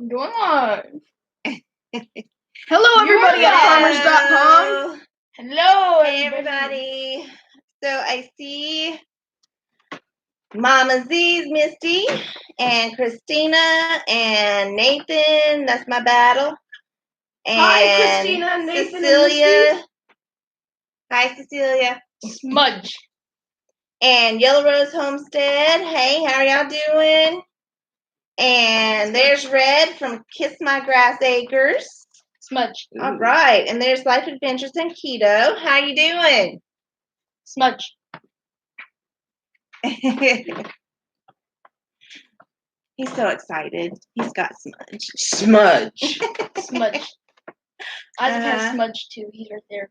Going on. Hello, everybody at farmers.com. Hello, Hey, everybody. So I see Mama Z's Misty and Christina and Nathan. That's my battle. And Hi, Christina, Nathan, Cecilia. and Misty. Hi, Cecilia. Smudge. And Yellow Rose Homestead. Hey, how are y'all doing? And there's Red from Kiss My Grass Acres. Smudge. All right. And there's Life Adventures and Keto. How you doing? Smudge. He's so excited. He's got Smudge. Smudge. Smudge. Isaac has Smudge too. He's right there.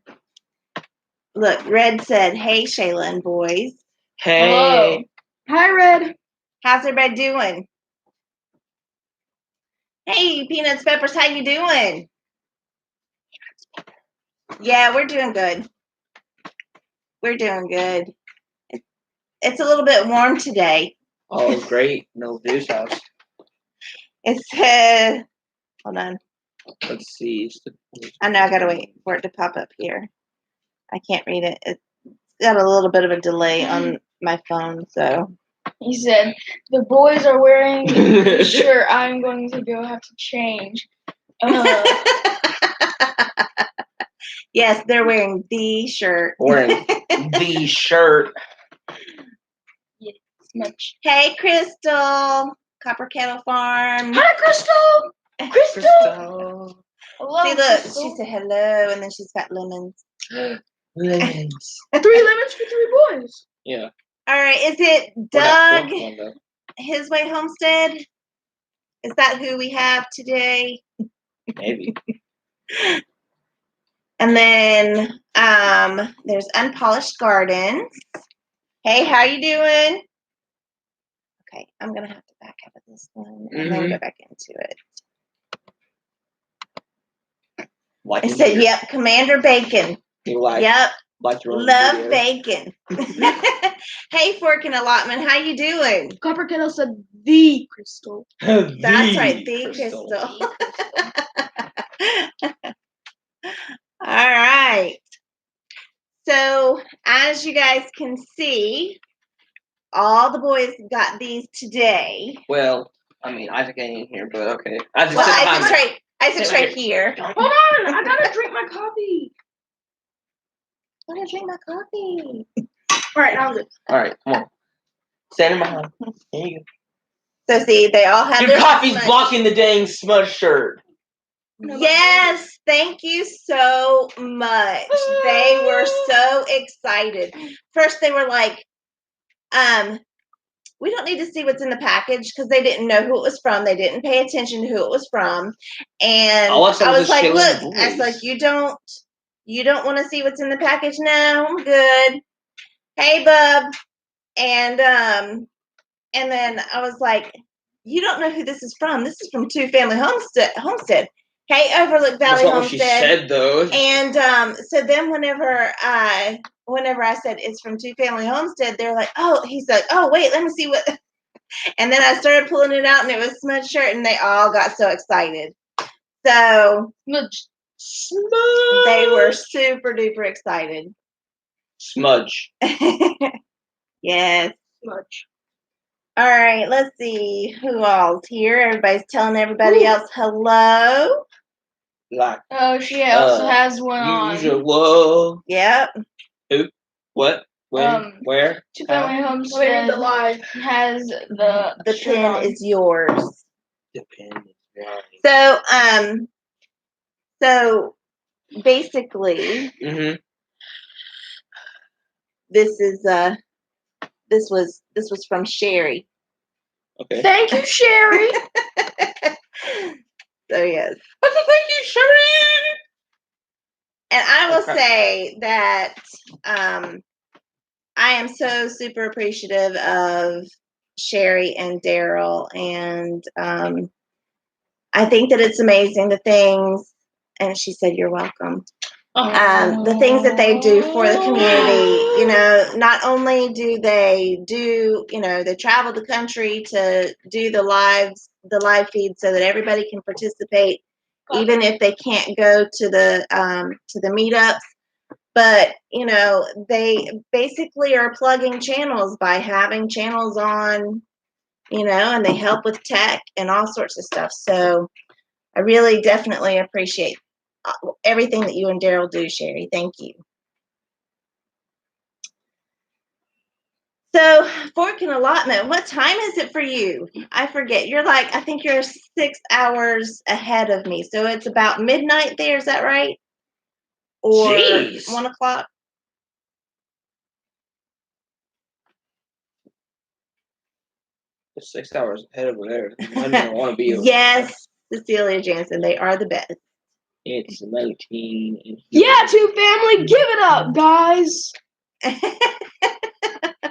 Look, Red said, "Hey, Shayla and boys." Hey. Hello. Hi, Red. How's everybody doing? Hey, Peanuts Peppers, how you doing? Yeah, we're doing good. We're doing good. It's a little bit warm today. Oh, great. No Deuce house. It's hold on. Let's see. I know I gotta wait for it to pop up here. I can't read it. It's got a little bit of a delay on my phone, so. He said, "The boys are wearing the shirt. I'm going to go have to change." Yes, they're wearing the shirt. Wearing the shirt. Yeah, Smudge. Hey, Crystal. Copper Kettle Farm. Hi, Crystal. Crystal. Hello, See, look, Crystal. she said hello, and then she's got lemons. Lemons. 3 lemons for 3 boys. Yeah. All right, is it Doug, His Way Homestead? Is that who we have today? Maybe. And then there's Unpolished Gardens. Hey, how you doing? Okay, I'm going to have to back out of this one and then go back into it. Like I said, yep, Commander Bacon. Yep. Love bacon. Hey, Fork and Allotment, how you doing? Copper Kettle said the Crystal. That's right, the Crystal. All right. So, as you guys can see, all the boys got these today. Well, I mean, Isaac ain't in here, but okay. Isaac's right here. Hold on, I gotta drink my coffee. I want to drink my coffee. All right, now I'm good. All right, come on. Standing behind. There you go. So, see, they all have your coffee's blocking the dang Smudge shirt. Yes, thank you so much. They were so excited. First, they were like, we don't need to see what's in the package because they didn't know who it was from. They didn't pay attention to who it was from. And I was like, look, I was like, you don't want to see what's in the package now? I'm good. Hey, bub. And then I was like, you don't know who this is from. This is from Two Family Homestead. Hey, Overlook Valley That's not Homestead. What she said, though. And so then whenever I said it's from Two Family Homestead, they're like, oh, he's like, oh, wait, let me see what. And then I started pulling it out, and it was Smudge shirt, and they all got so excited. So Smudge. They were super duper excited. Smudge. Yes. Smudge. All right, let's see who all's here. Everybody's telling everybody else hello. Like, oh, she also has one on. Whoa. Yep. Who? What? When? Where? Two Family Homestead the live has the pin on. Is yours. The pin is mine. So basically, this was from Sherry. Okay. Thank you, Sherry. So yes. Thank you, Sherry. And I will say that I am so super appreciative of Sherry and Daryl, and I think that it's amazing the things. And she said, "You're welcome." The things that they do for the community, you know, not only do they do, you know, they travel the country to do the lives the live feed so that everybody can participate, even if they can't go to the meetups. But, you know, they basically are plugging channels by having channels on, you know, and they help with tech and all sorts of stuff. So I really definitely appreciate everything that you and Daryl do, Sherry. Thank you. So, fork and allotment, what time is it for you? I forget. You're like, I think you're 6 hours ahead of me. So it's about midnight there, is that right? Or Jeez. 1 o'clock? It's 6 hours ahead over there. I don't want to be over Yes, Cecilia Jansen, they are the best. It's 19. Yeah, two family, give it up, guys.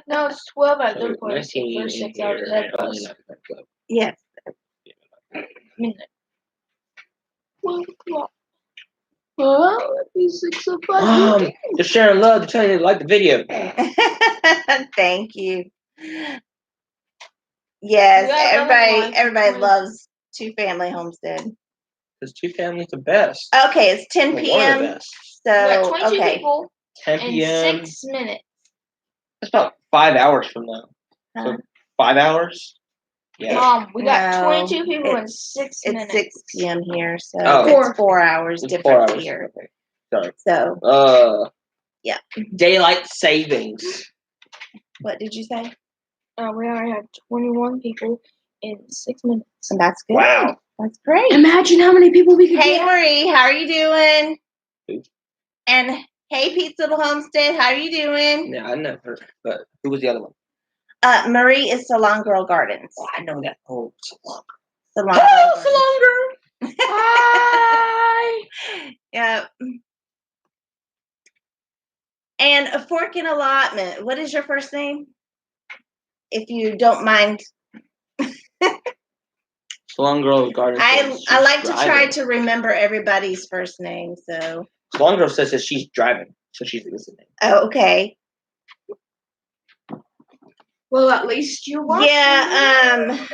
No, it's 12 at their place. The first 6 hours ahead of us. Yes. Midnight. 1 o'clock. Well, it'd be 6:05. They're sharing love. They're telling you to like the video. Thank you. Yes, everybody loves Two Family Homestead. Because Two Family's the best. Okay, it's 10 p.m. One of the best. So, 22 okay. people 10 p.m. in 6 minutes. That's about 5 hours from now. So 5 hours? Yeah. Mom, we got 22 people in 6 minutes. It's 6 p.m. here, so Oh. it's 4 hours It's different 4 hours. here. Okay. Sorry. So, yeah. Daylight savings. What did you say? We already have 21 people in 6 minutes. And that's good. Wow. That's great. Imagine how many people we could Hey, get. Marie, how are you doing? Who? And hey, Pete's Little Homestead, how are you doing? Yeah, I know her. But who was the other one? Marie is Salon Girl Gardens. Oh, I know that. Oh, Salon. Salon Salon Girl. Hi. Yep. And a fork and allotment. What is your first name? If you don't mind. Salon Girl Garden. I like to try to remember everybody's first name. So Salon Girl says that she's driving, so she's listening. Oh, okay. Well, at least you're watching. Yeah.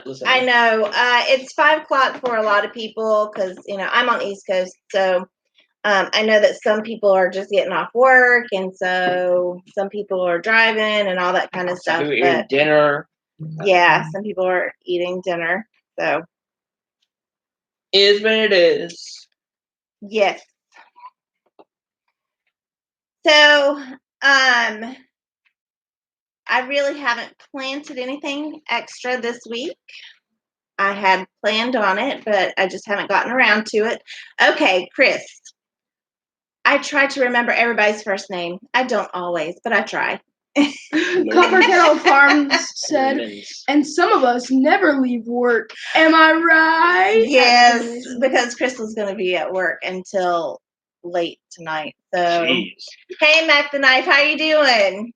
Listen. I know. It's 5 o'clock for a lot of people because I'm on East Coast, so I know that some people are just getting off work, and so some people are driving and all that kind of stuff. Who eating dinner? Yeah, some people are eating dinner. So is what it is. Yes. So I really haven't planted anything extra this week. I had planned on it, but I just haven't gotten around to it. Okay, Chris. I try to remember everybody's first name. I don't always, but I try. Copper Kettle Farms said, and some of us never leave work. Am I right? Yes, because Crystal's going to be at work until late tonight. So, Jeez. Hey, Mac the Knife, how you doing?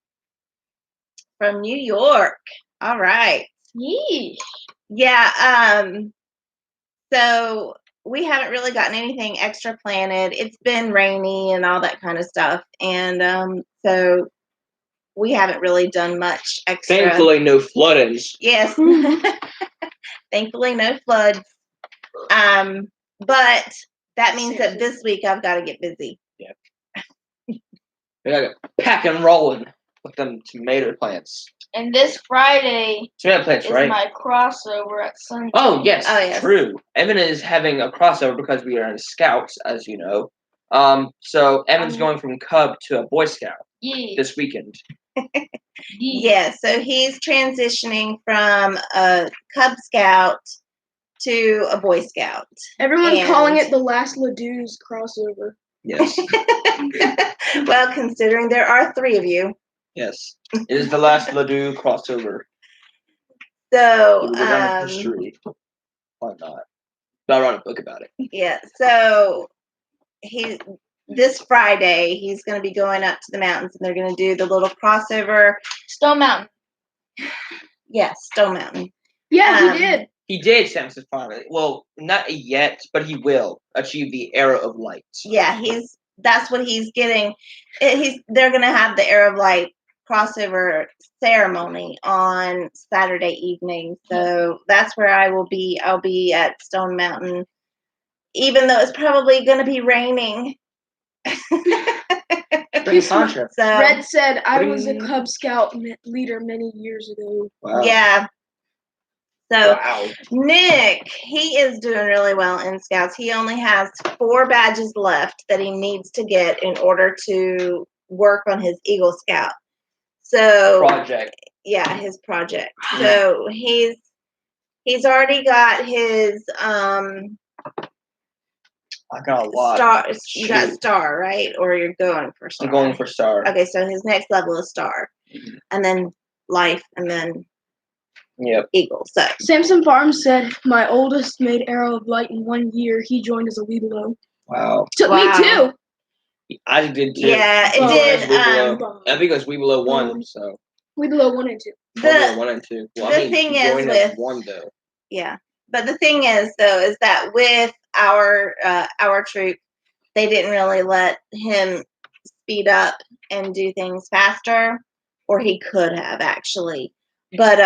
From New York. All right. Yeesh. Yeah. So we haven't really gotten anything extra planted. It's been rainy and all that kind of stuff, and so we haven't really done much extra. Thankfully, no floodings. Yes. Thankfully, no floods. But that means that this week I've got to get busy. Yeah. We got to pack and rolling with them tomato plants. And this Friday tomato plants, is right? my crossover at Sunday. Oh, yes. True. Evan is having a crossover because we are in Scouts, as you know. So Evan's going from Cub to a Boy Scout this weekend. Yeah, so he's transitioning from a Cub Scout to a Boy Scout. Everyone's calling it the last Ladou's crossover. Yes. Well, considering there are 3 of you. Yes. It is the last Ladou crossover. So, history. Why not? I'll write a book about it. Yeah, so this Friday, he's going to be going up to the mountains, and they're going to do the little crossover. Stone Mountain. Yes, Stone Mountain. Yeah, he did. He did, Samson, finally. Well, not yet, but he will achieve the era of light. Yeah, that's what he's getting. They're going to have the era of light crossover ceremony on Saturday evening. So that's where I will be. I'll be at Stone Mountain, even though it's probably going to be raining. So, Red said, I was a Cub Scout leader many years ago. Wow. Yeah. So Nick, he is doing really well in Scouts. He only has 4 badges left that he needs to get in order to work on his Eagle Scout. So project. Yeah, his project. So he's already got his I got a lot. Star. You got Star, right? Or you're going for Star? I'm going for Star. Okay, so his next level is Star, and then Life, and then Eagle. So Samson Farms said, my oldest made Arrow of Light in 1 year. He joined as a Weeblo. Wow. Took me 2. I did too. Yeah, it did. I think it was Weeblo 1. So Weeblo 1 and 2. Weeblo 1 and 2. Well, the thing is with 1 though. Yeah, but the thing is though is that with our troop, they didn't really let him speed up and do things faster, or he could have actually. But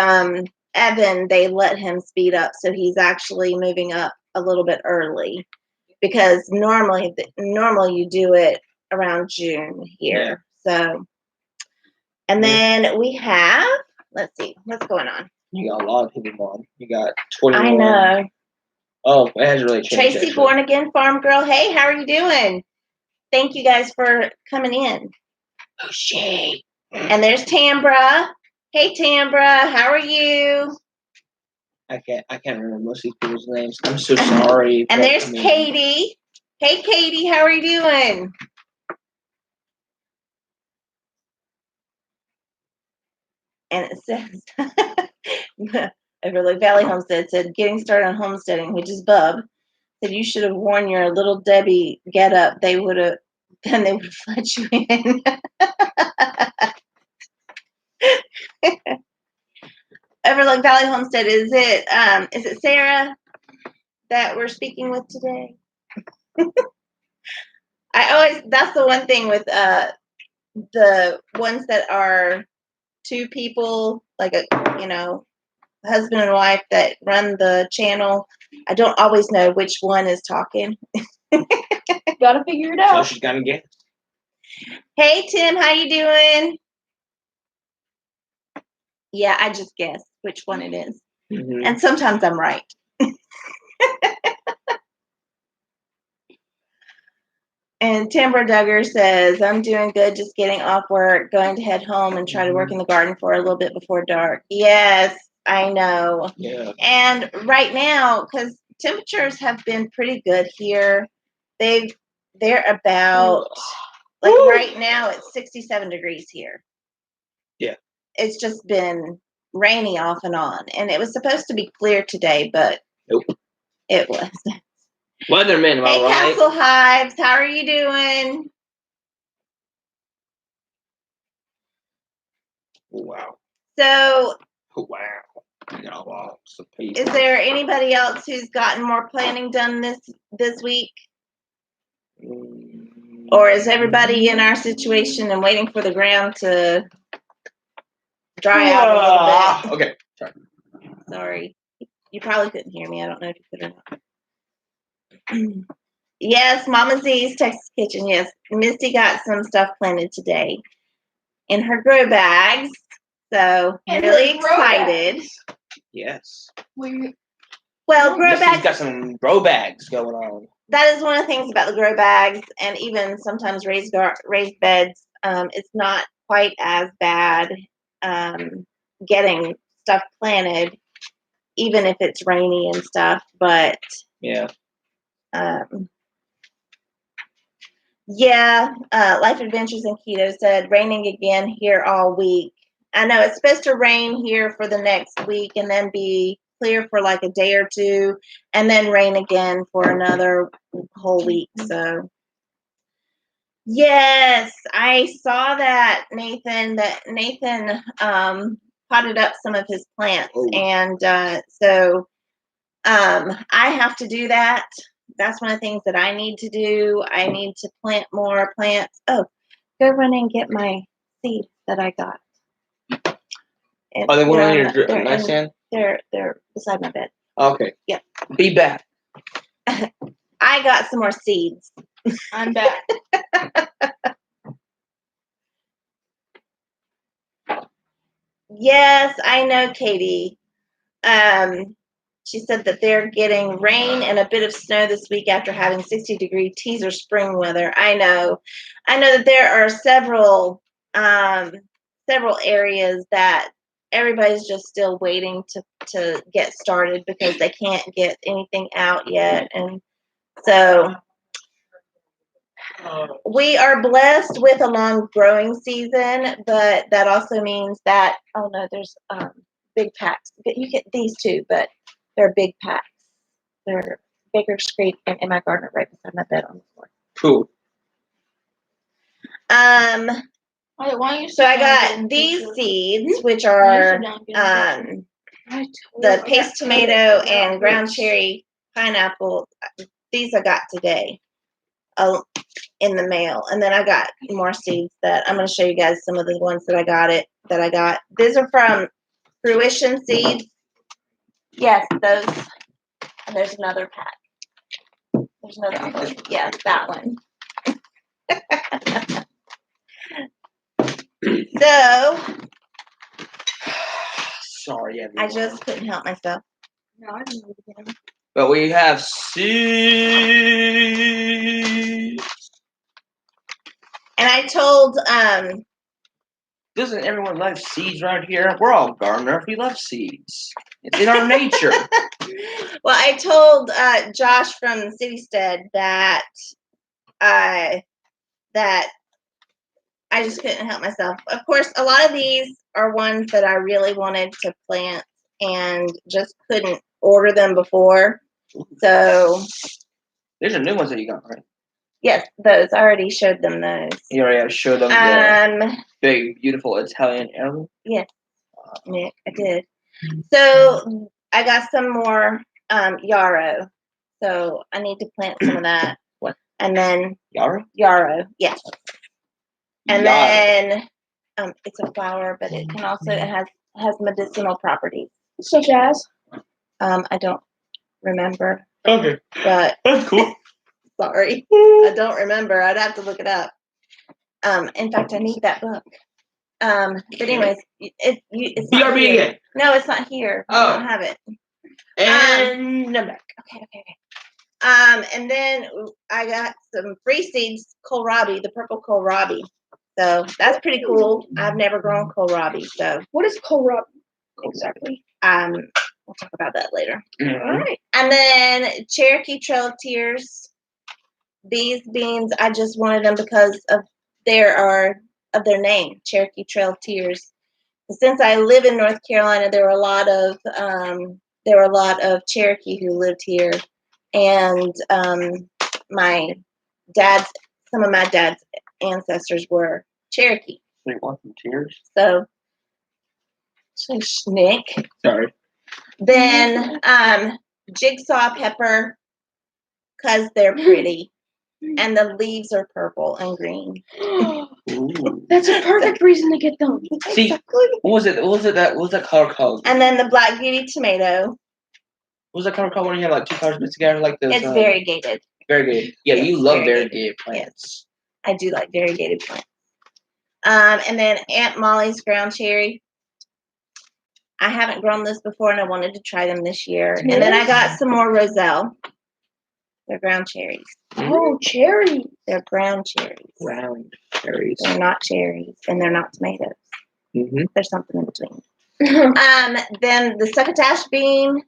Evan, they let him speed up, so he's actually moving up a little bit early, because normally you do it around June here. So, and then we have, let's see, what's going on. You got a lot of people on. You got 21. I know. Oh, it hasn't really changed. Tracy Born Again Farm Girl. Hey, how are you doing? Thank you guys for coming in. Oh, shit. And there's Tambra. Hey, Tambra, how are you? I can't remember most of these people's names. I'm so sorry. And there's Katie. Hey, Katie, how are you doing? And it says, Everly Valley Homestead said, getting started on homesteading, which is Bub, said you should have worn your Little Debbie get up. They would have let you in. Everlook Valley Homestead, is it Sarah that we're speaking with today? That's the one thing with the ones that are 2 people, like a husband and wife that run the channel. I don't always know which one is talking. Gotta figure it out. So she's gonna guess. Hey Tim, how you doing? Yeah, I just guess which one it is. Mm-hmm. And sometimes I'm right. And Timber Duggar says, I'm doing good, just getting off work, going to head home and try to work in the garden for a little bit before dark. Yes, I know. Yeah. And right now, because temperatures have been pretty good here, they're about, like right now, it's 67 degrees here. Yeah. It's just been rainy off and on. And it was supposed to be clear today, but nope. It was. Weatherman, am I right? Hey, Castle Hives, how are you doing? Wow. So. Wow. I got lots of people. Is there anybody else who's gotten more planning done this week? Or is everybody in our situation and waiting for the ground to dry out a little bit? Okay. Sorry. You probably couldn't hear me. I don't know if you could or not. Yes, Mama Z's Texas Kitchen. Yes, Misty got some stuff planted today in her grow bags. So really excited. Yes. Well, grow bags. She's got some grow bags going on. That is one of the things about the grow bags, and even sometimes raised beds. It's not quite as bad getting stuff planted, even if it's rainy and stuff. But yeah. Life Adventures in Keto said, raining again here all week. I know it's supposed to rain here for the next week and then be clear for like a day or two and then rain again for another whole week. So, yes, I saw that, Nathan, potted up some of his plants. Oh. And so I have to do that. That's one of the things that I need to do. I need to plant more plants. Oh, go run and get my seed that I got. Are they one on your nightstand? They're beside my bed. Okay. Yep. Be back. I got some more seeds. I'm back. Yes, I know, Katie. She said that they're getting rain and a bit of snow this week after having 60-degree teaser spring weather. I know that there are several areas that everybody's just still waiting to get started because they can't get anything out yet. And so we are blessed with a long growing season, but that also means that, oh no, there's big packs. You get these too, but they're big packs. They're Baker's Creek and in my garden right beside my bed on the floor. Cool. So I got these seeds, which are the paste tomato and ground cherry pineapple. These I got today in the mail, and then I got more seeds that I'm going to show you guys. Some of the ones that I got. These are from Fruition Seeds. Yes, those. And there's another pack. There's another envelope. Yes, that one. So, sorry, everyone. I just couldn't help myself. No, I didn't get them. But we have seeds. And I told doesn't everyone love seeds around here? We're all gardeners. We love seeds. It's in our nature. Well, I told Josh from Citystead that I just couldn't help myself. Of course, a lot of these are ones that I really wanted to plant and just couldn't order them before. So these are new ones that you got, right? Yes, those. I already showed them those. You already showed them the big, beautiful Italian heirloom? Yes, Nick, I did. So I got some more yarrow. So I need to plant some of that. What? And then yarrow? Yarrow, yes. And then it's a flower, but it can also has medicinal properties. Such as? I don't remember. Okay. But that's cool. Sorry, I don't remember. I'd have to look it up. In fact, I need that book. But anyways, it's not BRB here. again. No, it's not here. Oh. I don't have it. And I'm back. Okay. And then I got some free seeds, kohlrabi, the purple kohlrabi. So that's pretty cool. I've never grown kohlrabi. So what is kohlrabi exactly? We'll talk about that later. Mm-hmm. All right. And then Cherokee Trail of Tears. These beans, I just wanted them because of their name, Cherokee Trail of Tears. Since I live in North Carolina, there were a lot of Cherokee who lived here, and some of my dad's ancestors were Cherokee. They want some tears. So Nick. Sorry. Then jigsaw pepper, because they're pretty. And the leaves are purple and green. That's a perfect reason to get them. See, exactly. What was that color called? And then the Black Beauty tomato. What was that color called when you had like two colors mixed together like this? It's variegated. Variegated. Yeah, yes, you love variegated plants. Yes. I do like variegated plants. And then Aunt Molly's ground cherry. I haven't grown this before, and I wanted to try them this year. Yes. And then I got some more Roselle. They're ground cherries. Oh, cherries. They're ground cherries. Ground cherries. They're not cherries, and they're not tomatoes. Mm-hmm. There's something in between. Then the succotash bean.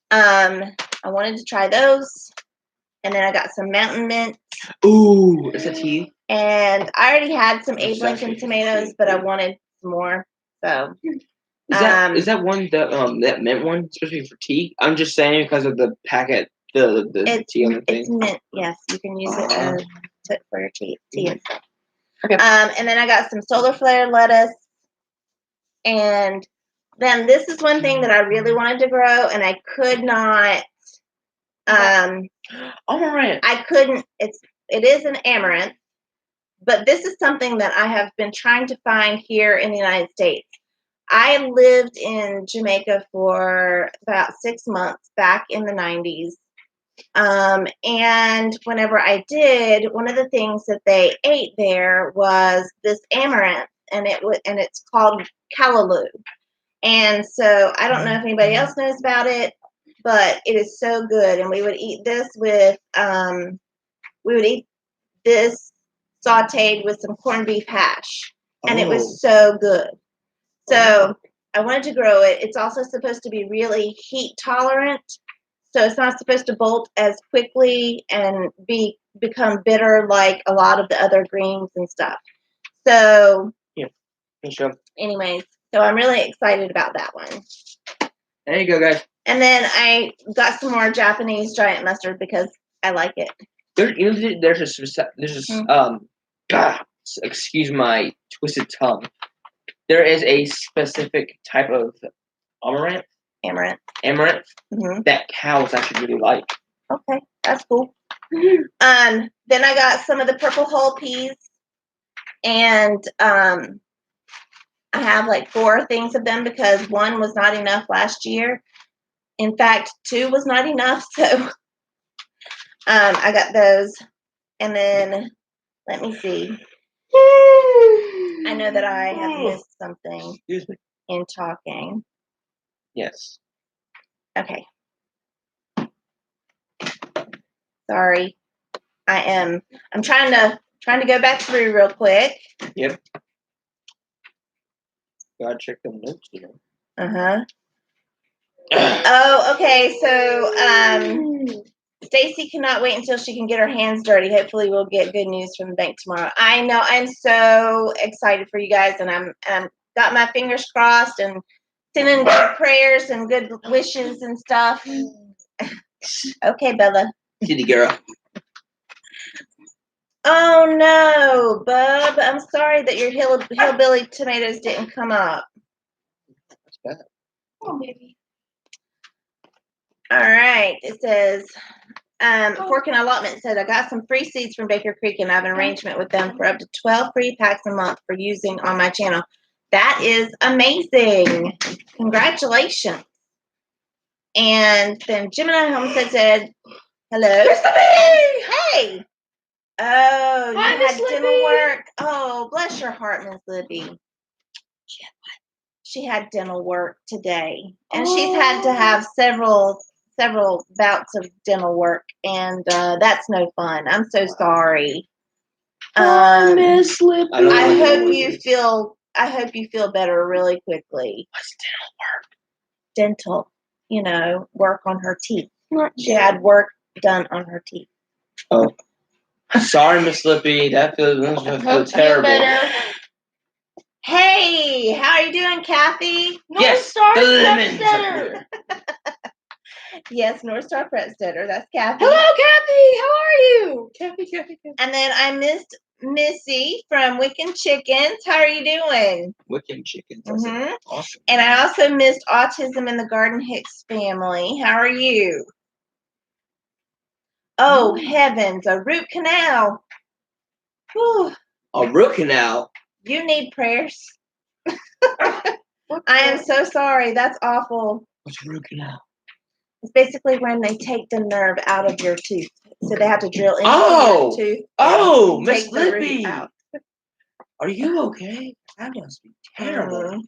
I wanted to try those. And then I got some mountain mint. Ooh, is it tea? And I already had some Abe Lincoln tomatoes, but I wanted some more. So is that one that mint one, especially for tea? I'm just saying because of the packet. The tea on the thing. It's mint, yes. You can use it for your tea and stuff. Okay. And then I got some solar flare lettuce. And then this is one thing that I really wanted to grow, and I could not. Amaranth. I couldn't. It is an amaranth, but this is something that I have been trying to find here in the United States. I lived in Jamaica for about 6 months back in the 90s. And whenever I did, one of the things that they ate there was this amaranth, and it's called callaloo. And so I don't know if anybody else knows about it, but it is so good. And we would eat this sauteed with some corned beef hash, and it was so good. So I wanted to grow it. It's also supposed to be really heat tolerant. So it's not supposed to bolt as quickly and become bitter like a lot of the other greens and stuff. So, yeah, sure. Anyways, so I'm really excited about that one. There you go, guys. And then I got some more Japanese giant mustard because I like it. Excuse my twisted tongue. There is a specific type of amaranth. That cows actually really like. Okay, that's cool. Then I got some of the purple whole peas, and I have like 4 things of them because 1 was not enough last year. In fact, 2 was not enough, so I got those. And then let me see. I know that I have missed something in talking. Yes. Okay. Sorry. I'm trying to go back through real quick. Yep. Gotta check them notes, you know. Uh-huh. Oh, okay. So Stacy cannot wait until she can get her hands dirty. Hopefully we'll get good news from the bank tomorrow. I know, I'm so excited for you guys, and I'm got my fingers crossed and sending good prayers and good wishes and stuff. Okay, Bella. Kitty girl. Oh no, Bub. I'm sorry that your hillbilly tomatoes didn't come up. That's bad. Oh, baby. All right. It says, Fork and Allotment said, I got some free seeds from Baker Creek and I have an arrangement with them for up to 12 free packs a month for using on my channel. That is amazing. Congratulations. And then Gemini Homestead said, hello. Hey. Oh, you had dental work. Oh, bless your heart, Miss Libby. She had dental work today, and she's had to have several bouts of dental work, and that's no fun. I'm so sorry. Miss Libby. I hope you feel better really quickly. What's dental work? Dental, work on her teeth. She had work done on her teeth. Oh. Sorry, Miss Lippy. That feels terrible. Hey, how are you doing, Kathy? Yes, the lemons are here. Yes, North Star Pretstetter. That's Kathy. Hello, Kathy. How are you? Kathy. And then I missed Missy from Wiccan Chickens. How are you doing? Wiccan Chickens. Mm-hmm. Awesome. And I also missed Autism in the Garden Hicks family. How are you? Oh, heavens, a root canal. Whew. A root canal? You need prayers. I am so sorry. That's awful. What's a root canal? It's basically when they take the nerve out of your tooth. So they have to drill into your tooth. Oh, Miss Libby. Are you okay? That must be terrible.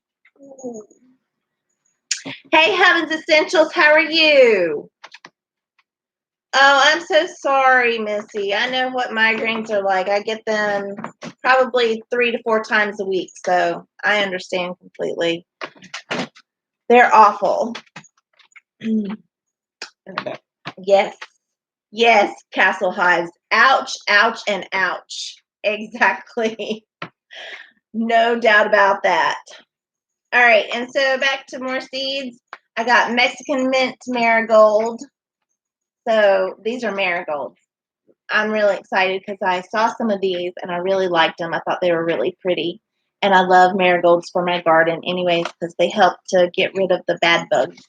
Hey, Heaven's Essentials, how are you? Oh, I'm so sorry, Missy. I know what migraines are like. I get them probably 3 to 4 times a week, so I understand completely. They're awful. Yes, Castle Hives. Ouch, ouch, and ouch. Exactly. No doubt about that. All right, and so back to more seeds. I got Mexican mint marigold. So these are marigolds. I'm really excited because I saw some of these and I really liked them. I thought they were really pretty. And I love marigolds for my garden anyways because they help to get rid of the bad bugs.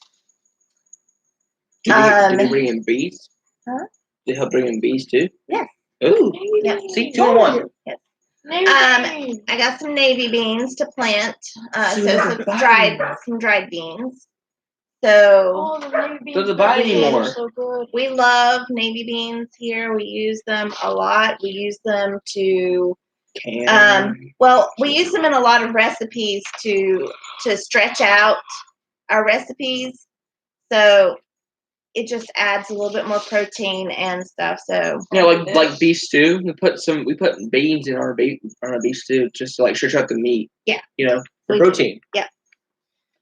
Do they bring in bees? Huh? They help bring in bees too? Yes. Ooh. Yep. See, 2 in 1. Yes. I got some navy beans to plant. Some dried beans. So doesn't buy anymore. So good. We love navy beans here. We use them a lot. We use them to we use them in a lot of recipes to stretch out our recipes. So it just adds a little bit more protein and stuff. So yeah, like beef stew. We put beans in our beef stew just to stretch out the meat. Yeah, for protein. Yeah.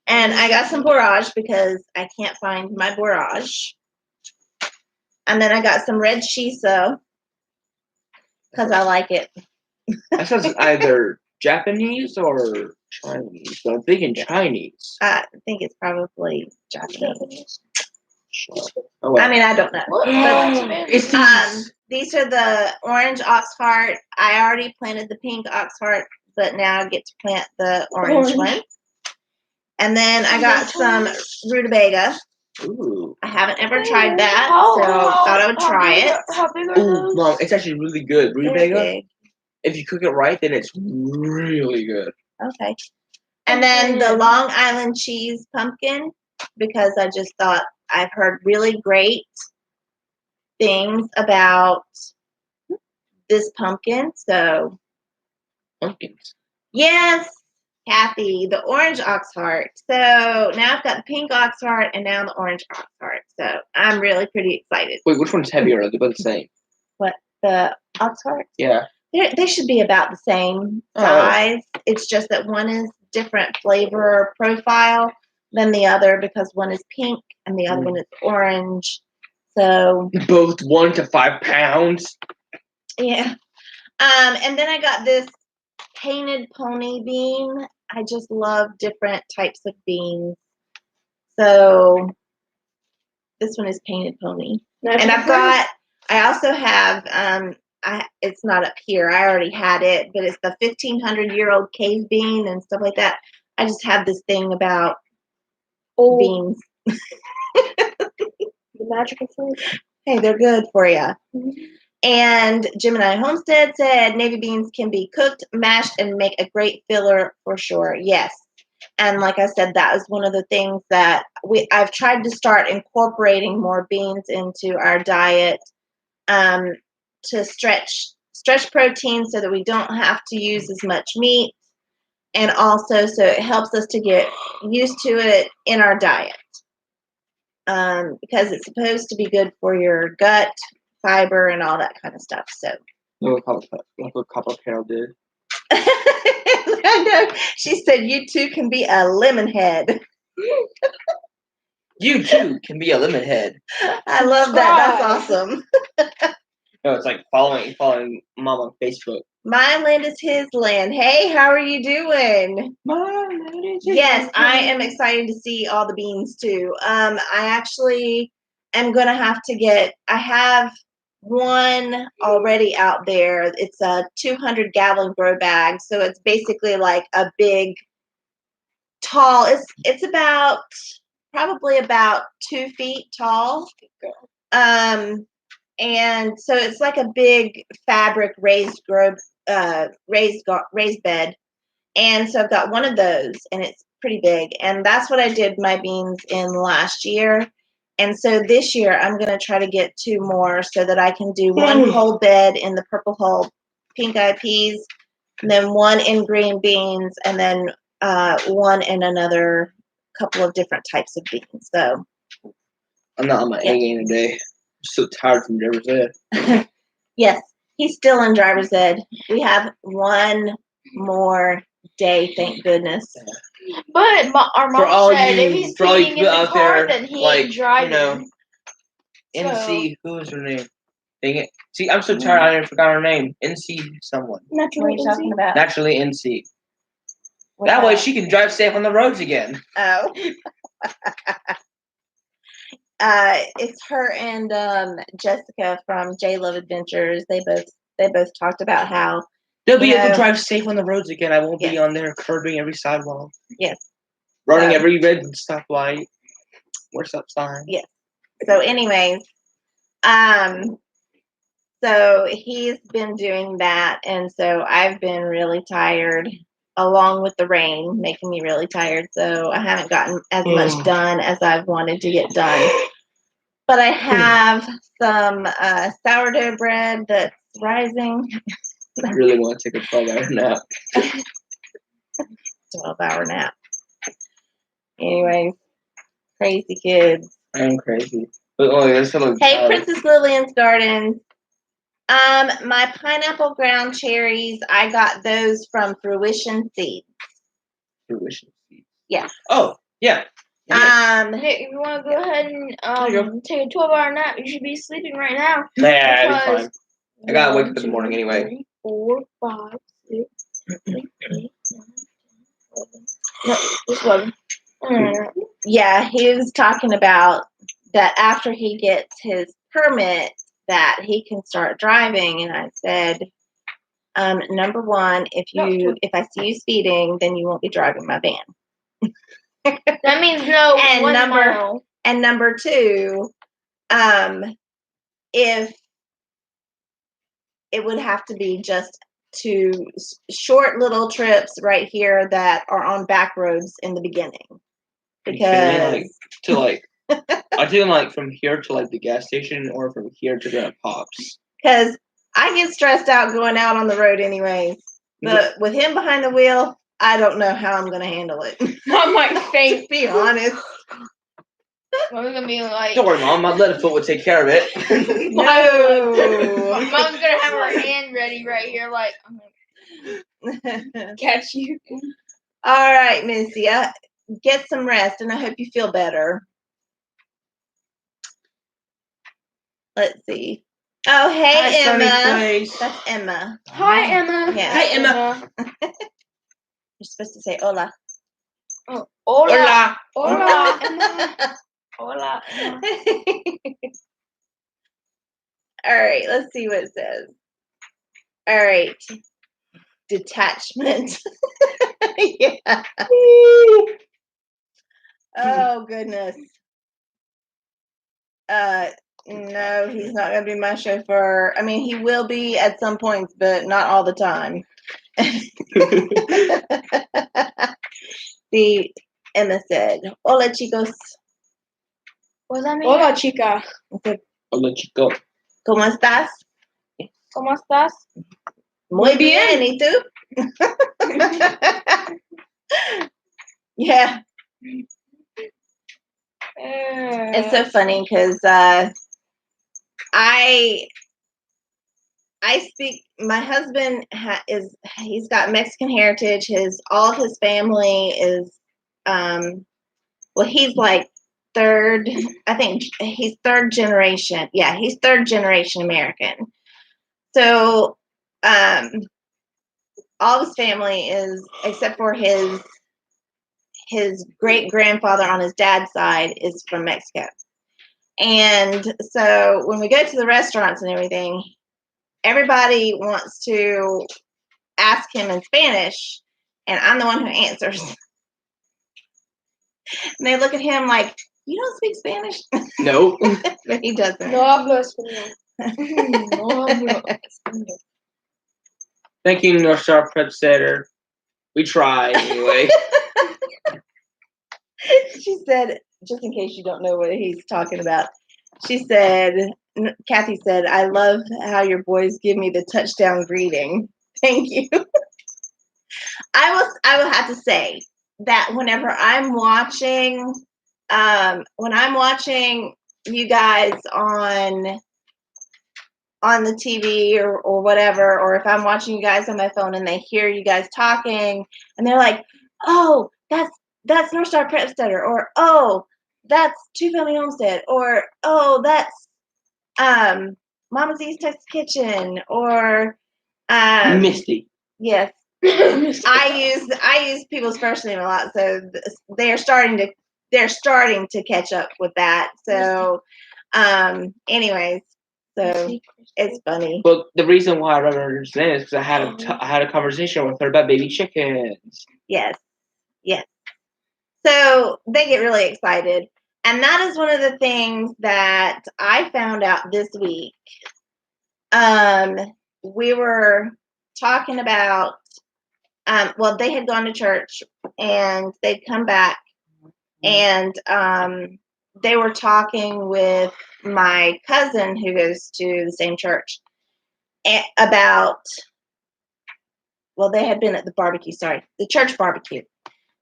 And I got some borage because I can't find my borage. And then I got some red shiso because I like it. That sounds either Japanese or Chinese. So I'm thinking Chinese. I think it's probably Japanese. Sure. Oh, well. I mean, I don't know. But, these are the orange oxheart. I already planted the pink oxheart, but now I get to plant the orange one. And then I got some rutabaga. Ooh. I haven't ever tried that, so thought I would try it. How big are those? Mom, it's actually really good. Rutabaga, if you cook it right, then it's really good. Okay. And then the Long Island cheese pumpkin, because I just thought I've heard really great things about this pumpkin. So pumpkins. Yes. Kathy, the orange oxheart. So now I've got the pink oxheart and now the orange oxheart. So I'm really pretty excited. Wait, which one's heavier? Are they both the same? What? The oxheart? Yeah. They should be about the same size. It's just that one is different flavor profile than the other because one is pink and the other one is orange. So both 1 to 5 pounds. Yeah. And then I got this painted pony bean. I just love different types of beans. So this one is painted pony. And I also have, it's not up here. I already had it, but it's the 1,500-year-old cave bean and stuff like that. I just have this thing about beans. The magical fruit. Hey, they're good for you. Mm-hmm. And Gemini Homestead said navy beans can be cooked, mashed, and make a great filler for sure. Yes. And like I said, that is one of the things that I've tried to start incorporating more beans into our diet to stretch protein so that we don't have to use as much meat. And also so it helps us to get used to it in our diet. Because it's supposed to be good for your gut, fiber, and all that kind of stuff. So like what Copper Carol did. I know. She said you too can be a lemon head. You too can be a lemon head. I love that. That's awesome. No, it's like following Mom on Facebook. My land is his land. Hey, how are you doing? My land is his Yes, I am excited to see all the beans too. I actually am gonna have to I have one already out there. It's a 200-gallon grow bag, so it's basically like a big, tall. It's probably about 2 feet tall. And so it's like a big fabric raised bed. And so I've got one of those, and it's pretty big. And that's what I did my beans in last year. And so this year I'm going to try to get 2 more so that I can do one whole bed in the purple hull pink eyed peas, and then one in green beans, and then one in another couple of different types of beans. So I'm not on my A game today. I'm so tired from driver's ed. Yes, he's still in driver's ed. We have one more day, thank goodness. But our mom said if he's sitting in the car, then he ain't driving. NC, who is her name? Dang it. See, I'm so tired I forgot her name. NC someone. Naturally, what are you talking about? Naturally NC. That way she can drive safe on the roads again. Oh. It's her and Jessica from J Love Adventures. They both talked about how they'll be able to drive safe on the roads again. I won't be on there curbing every sidewalk. Yes. Running every red stoplight or stop sign. Yes. So anyways, So he's been doing that, and so I've been really tired, along with the rain making me really tired. So I haven't gotten as much done as I've wanted to get done. But I have some sourdough bread that's rising. I really want to take a 12-hour nap. 12-hour nap. Anyways, crazy kids. I am crazy. But hey, Princess Lillian's Gardens. My pineapple ground cherries, I got those from Fruition Seeds. Fruition Seeds. Yeah. Oh, yeah. Nick, if you want to go ahead and take a 12-hour nap, you should be sleeping right now. Yeah, it'll be fine. I gotta wake up in the morning anyway. 3, 4, 5, 6, 7, 8, 9, 10, 11. No, just 11. Yeah, he was talking about that after he gets his permit that he can start driving, and I said, number one, if I see you speeding, then you won't be driving my van. That means no. And number two, if it would have to be just 2 short little trips right here that are on back roads in the beginning, because I do from here to the gas station, or from here to the Pops. Because I get stressed out going out on the road anyways. But with him behind the wheel, I don't know how I'm gonna handle it. I might faint. To be honest. Mom's gonna be like, don't worry, Mom. My little foot will take care of it. No. Mom's gonna have her hand ready right here, like, I'm gonna catch you. All right, Missy. Get some rest, and I hope you feel better. Let's see. Oh, hey, hi, Emma. That's Emma. Hi, Emma. Yeah. Hi, Emma. You're supposed to say hola. Oh, hola. Hola. Hola, Emma. Hola, Emma. All right, let's see what it says. All right. Detachment. Yeah. Oh, goodness. No, he's not going to be my chauffeur. I mean, he will be at some points, but not all the time. See, Emma said, hola, chicos. What does that mean? Hola, chica. Hola, chico. ¿Cómo estás? ¿Cómo estás? Muy bien. ¿Y tú? Yeah. It's so funny because I speak. My husband he's got Mexican heritage. All his family is he's like third. I think he's third generation. Yeah, he's third generation American. So all his family is, except for his great grandfather on his dad's side, is from Mexico. And so when we go to the restaurants and everything, everybody wants to ask him in Spanish, and I'm the one who answers. And they look at him like, you don't speak Spanish? Nope. But he doesn't. No hablo español. No hablo español. Thank you, North Star Prep Center. We try anyway. She said, just in case you don't know what he's talking about, Kathy said, I love how your boys give me the touchdown greeting. Thank you. I will have to say that whenever I'm watching, you guys on the TV or whatever, or if I'm watching you guys on my phone and they hear you guys talking and they're like, oh, that's North Star Prep Center, or oh, that's Two Family Homestead, or oh, that's Mama's East Texas Kitchen, or Misty. Yes. I use people's first name a lot, so they're starting to catch up with that. So anyways, so it's funny. Well, the reason why I remember her name is because I had a conversation with her about baby chickens. Yes. So they get really excited. And that is one of the things that I found out this week. we were talking about, well, they had gone to church and they'd come back, and they were talking with my cousin who goes to the same church about, well, they had been at the barbecue, the church barbecue.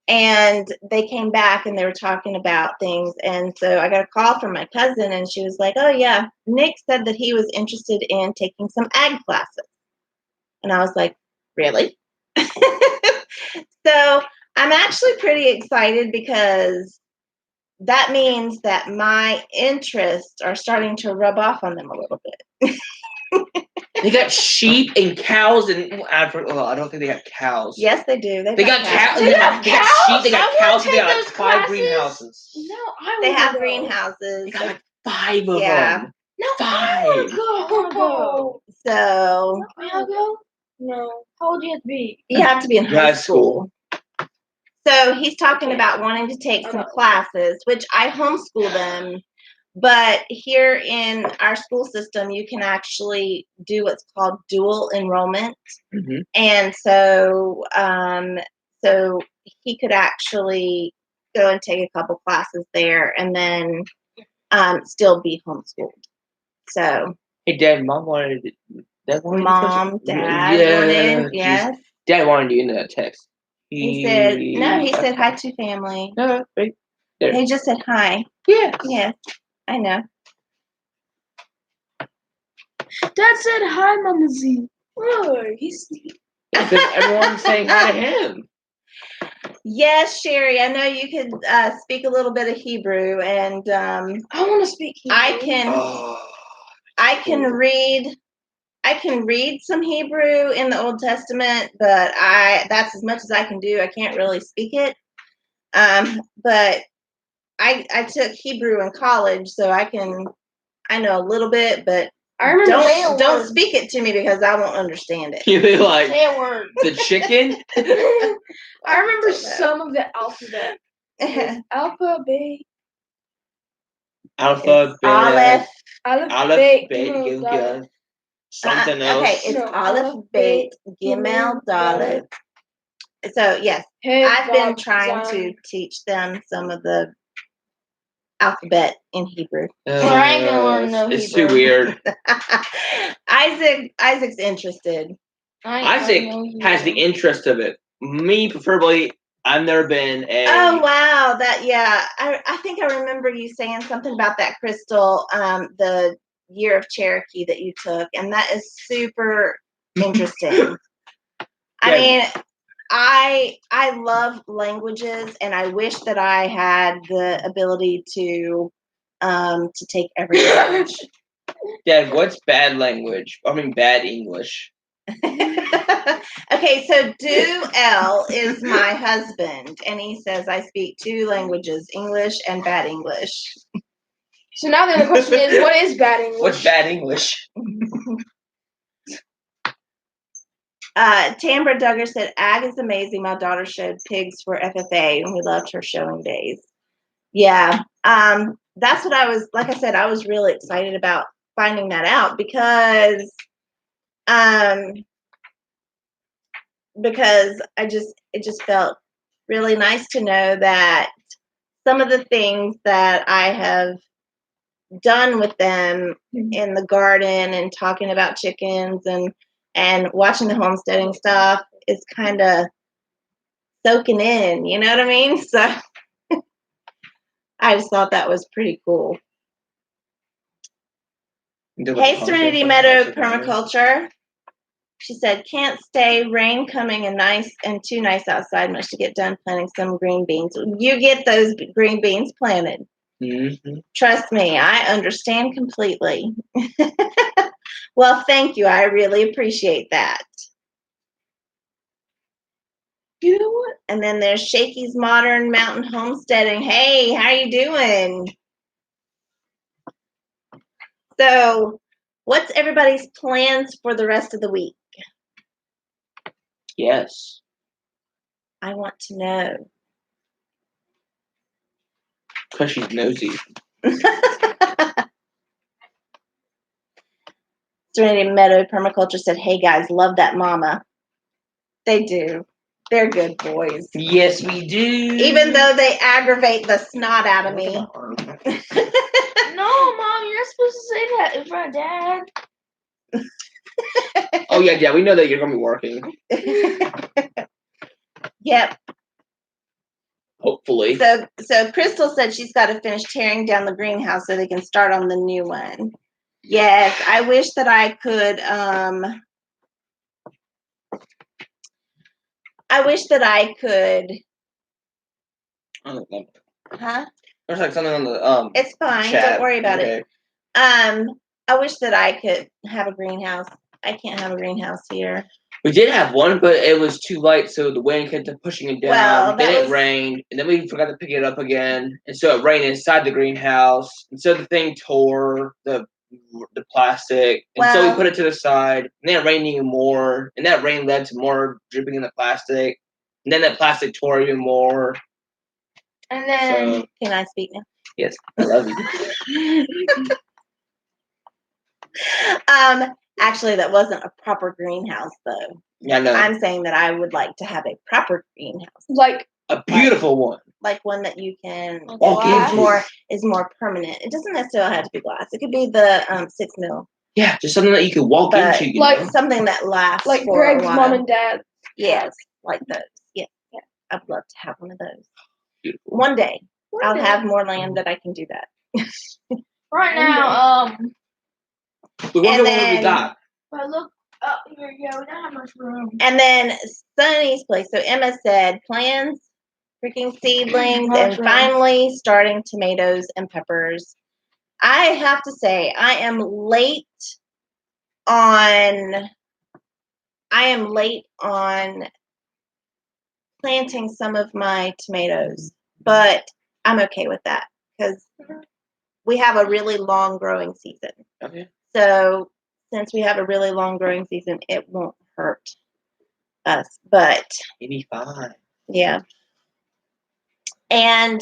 And they came back and they were talking about things. And so I got a call from my cousin and she was like, oh yeah, Nick said that he was interested in taking some ag classes. And I was like, really? So I'm actually pretty excited because that means that my interests are starting to rub off on them a little bit. They got sheep and cows, and I don't think they got cows. Yes, they do. They got cows. They got sheep. They got cows. They got like 5 greenhouses. No, they have greenhouses. They got like 5 of them. No, 5. I wanna go. So. No. How old do you have to be? You have to be in high school. So he's talking about wanting to take some classes, which I homeschool them. But here in our school system, you can actually do what's called dual enrollment. Mm-hmm. And so he could actually go and take a couple classes there and then still be homeschooled. So. Hey, Dad, Mom wanted to. Mom, Dad wanted, yes. Dad wanted you in that text. He said, no, he said hi to family. No, right there. He just said hi. Yes. Yes, I know. Dad said hi, Mama Z. Oh, he's because everyone's saying hi to him. Yes, Sherry, I know you could speak a little bit of Hebrew, and I want to speak Hebrew. I can read some Hebrew in the Old Testament, but that's as much as I can do. I can't really speak it. But I took Hebrew in college, so I know a little bit, but I remember don't speak it to me because I won't understand it. You mean like say a word. The chicken? I remember some of the alphabet. Alphabet. Aleph. Aleph, Gimel, something else. Okay, it's Aleph, Bet, Gimel, Dalet. So yes, I've been trying to teach them some of the alphabet in Hebrew. I ain't gonna learn no Hebrew. It's too weird. Isaac's interested. Isaac has the interest of it. Me, preferably, I've never been a. Oh wow, I think I remember you saying something about that, Crystal. The Year of Cherokee that you took, and that is super interesting. I mean, I love languages, and I wish that I had the ability to take every language. Dad, what's bad language? I mean, bad English. Okay, so Do-El is my husband, and he says I speak 2 languages, English and bad English. So now the other question is, what is bad English? What's bad English? Tambra Duggar said, ag is amazing. My daughter showed pigs for FFA, and we loved her showing days. Yeah, that's what I was, like I said, I was really excited about finding that out because it just felt really nice to know that some of the things that I have done with them in the garden and talking about chickens and watching the homesteading stuff is kind of soaking in, you know what I mean? So I just thought that was pretty cool. Hey, Serenity Meadow Permaculture. She said, can't stay, rain coming and too nice outside, much to get done planting some green beans. You get those green beans planted. Mm-hmm. Trust me, I understand completely. Well, thank you. I really appreciate that. You know what? And then there's Shakey's Modern Mountain Homesteading. Hey, how you doing? So, what's everybody's plans for the rest of the week? Yes. I want to know. Because she's nosy. Serenity Meadow Permaculture said, "Hey guys, love that mama." They do. They're good boys. Yes, we do. Even though they aggravate the snot out of me. No, Mom, you're not supposed to say that in front of Dad. Oh yeah, we know that you're gonna be working. Yep. Hopefully. So Crystal said she's got to finish tearing down the greenhouse so they can start on the new one. Yes, I wish that I could. I wish that I could. Huh? There's like something on the It's fine. chat. Don't worry about it. I wish that I could have a greenhouse. I can't have a greenhouse here. We did have one, but it was too light, so the wind kept pushing it down. Well, then it rained, and then we forgot to pick it up again, and so it rained inside the greenhouse, and so the thing tore the plastic, and so we put it to the side, and then it rained even more, and that rain led to more dripping in the plastic, and then that plastic tore even more. And then, can I speak now? Yes, I love you. Actually, that wasn't a proper greenhouse, though. Yeah, no. I'm saying that I would like to have a proper greenhouse, like a beautiful one, like one that you can is more permanent. It doesn't necessarily have to be glass. It could be the 6 mil. Yeah, just something that you could walk into, like something that lasts, like for Greg's a while. mom and dad. Yes, like those. Yeah. I'd love to have one of those. Beautiful. One day, I'll have more land that I can do that. Right now, we wonder what we got. But look up here, we don't have much room. And then Sunny's place. So Emma said plans, freaking seedlings, and finally starting tomatoes and peppers. I have to say, I am late on planting some of my tomatoes, but I'm okay with that because we have a really long growing season. Okay. So since we have a really long growing season, it won't hurt us. But it'll be fine. Yeah. And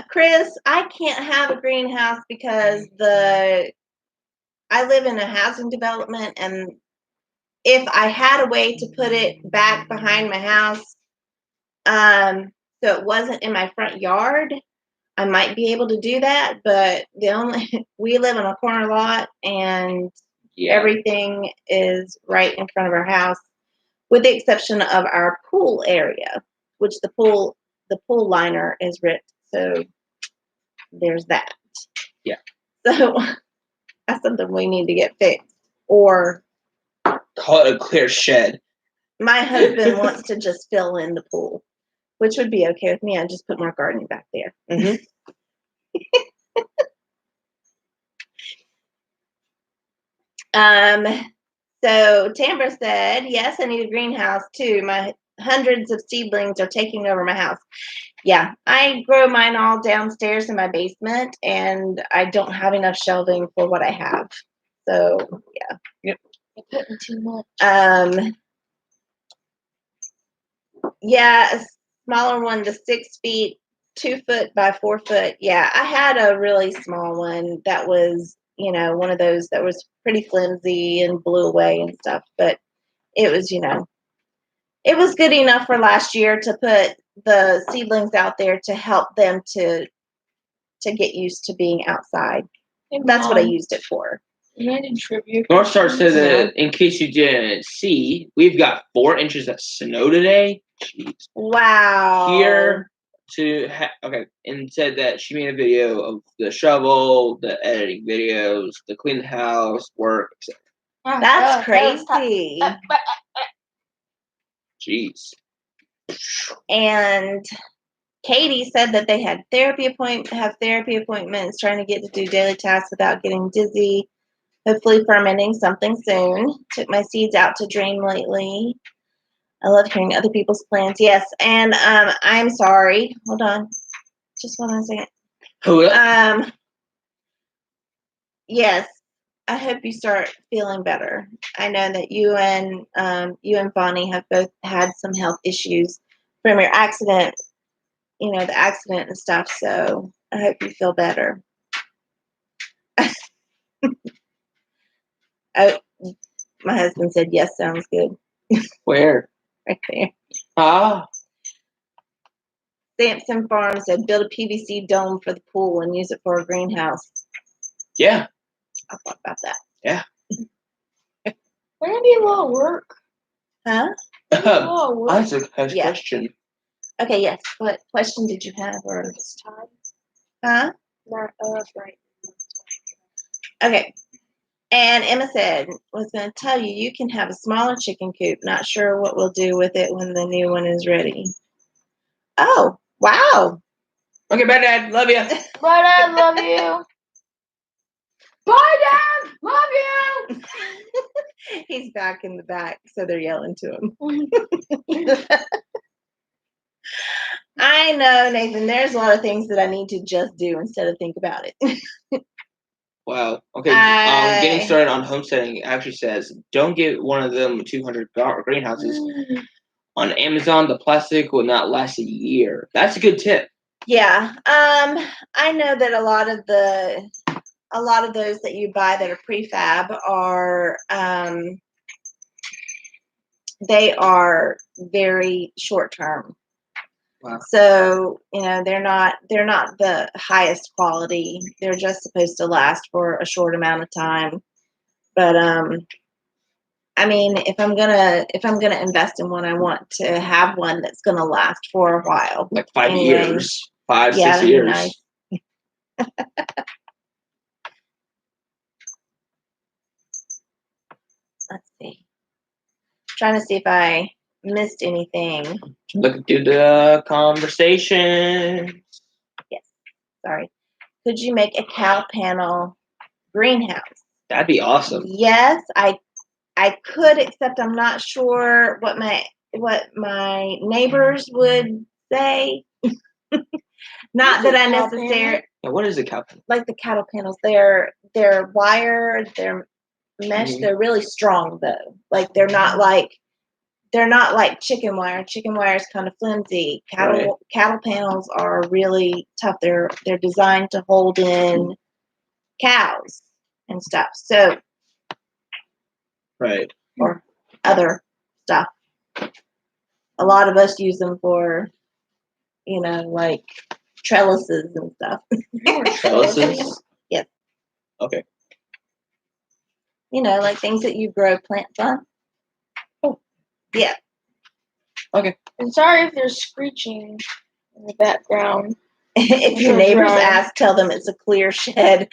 Chris, I can't have a greenhouse because I live in a housing development, and if I had a way to put it back behind my house, so it wasn't in my front yard, I might be able to do that. But we live on a corner lot, and everything is right in front of our house, with the exception of our pool area, which the pool liner is ripped. So there's that. Yeah. So that's something we need to get fixed. Or call it a clear shed. My husband wants to just fill in the pool, which would be okay with me. I just put more gardening back there. Mm-hmm. So Tambra said, yes, I need a greenhouse too. My hundreds of seedlings are taking over my house. Yeah, I grow mine all downstairs in my basement, and I don't have enough shelving for what I have. So yeah. Yep. You're putting too much. Yeah, a smaller one, the 6 feet, 2 foot by 4 foot. Yeah, I had a really small one that was, one of those that was pretty flimsy and blew away and stuff. But it was, it was good enough for last year to put the seedlings out there to help them to get used to being outside. That's what I used it for. North Star said that, in case you didn't see, we've got 4 inches of snow today. Jeez. Wow. Here and said that she made a video of the shovel, the editing videos, the clean the house, work, etc. That's crazy. Jeez. And Katie said that they had therapy appointments, trying to get to do daily tasks without getting dizzy. Hopefully fermenting something soon. Took my seeds out to drain lately. I love hearing other people's plans. Yes, and I'm sorry. Hold on. Just 1 second. Yes, I hope you start feeling better. I know that you and Bonnie have both had some health issues from your accident, the accident and stuff, so I hope you feel better. Oh, my husband said yes. Sounds good. Where? Right there. Ah. Sampson Farm said build a PVC dome for the pool and use it for a greenhouse. Yeah. I thought about that. Yeah. Wouldn't it be a lot of work? Huh? That's a question. Okay, yes. What question did you have? Or It's time. huh? Not right. Okay. And Emma said, was going to tell you, you can have a smaller chicken coop. Not sure what we'll do with it when the new one is ready. Oh, wow. Okay, bye, Dad. Love you. Bye, Dad. Love you. Bye, Dad. Love you. He's back in the back, so they're yelling to him. I know, Nathan. There's a lot of things that I need to just do instead of think about it. Wow. Okay. Getting started on homesteading actually says, don't get one of them 200 greenhouses. On Amazon, the plastic will not last a year. That's a good tip. Yeah. I know that a lot of those that you buy that are prefab are they are very short term. Wow. So, they're not the highest quality. They're just supposed to last for a short amount of time. But I mean, if I'm gonna invest in one, I want to have one that's gonna last for a while. Like 5 years. 5, 6 years. Nice. Let's see. Trying to see if I missed anything. Looking through the conversation. Yes. Sorry. Could you make a cow panel greenhouse? That'd be awesome. Yes, I could, except I'm not sure what my neighbors would say. Not that I necessarily. Yeah, what is a cow panel? Like the cattle panels, they're wire, they're mesh. Mm-hmm. They're really strong though. Like they're not like chicken wire. Chicken wire is kind of flimsy. Cattle panels are really tough. They're designed to hold in cows and stuff. So. Right. Or other stuff. A lot of us use them for, like trellises and stuff. Trellises? Yes. Okay. Like things that you grow plants on. Oh. Yeah. Okay. And sorry if there's screeching in the background. If your neighbors ask, tell them it's a clear shed.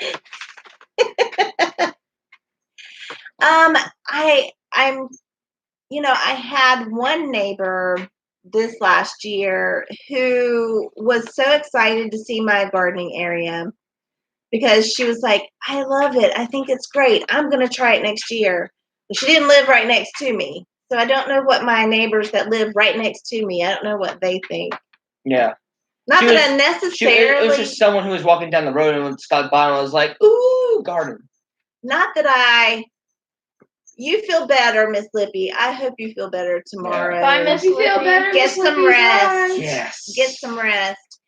I had one neighbor this last year who was so excited to see my gardening area because she was like, I love it. I think it's great. I'm going to try it next year. But she didn't live right next to me. So I don't know what my neighbors that live right next to me, I don't know what they think. Yeah. Not that I necessarily. It was just someone who was walking down the road and stopped by and was like, ooh, garden. Not that you feel better, Miss Lippy. I hope you feel better tomorrow. Bye, Miss Lippy. Feel better. Get some rest. Yes. Get some rest.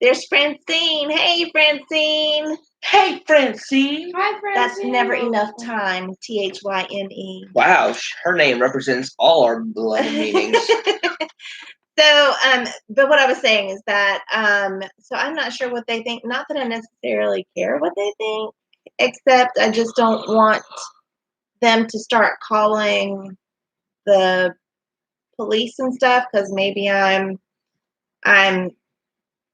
There's Francine. Hey, Francine. Hey, Francine. Hi, Francine. That's never enough time. THYME. Wow, her name represents all our beloved meanings. So, but what I was saying is that, so I'm not sure what they think. Not that I necessarily care what they think, except I just don't want them to start calling the police and stuff because maybe I'm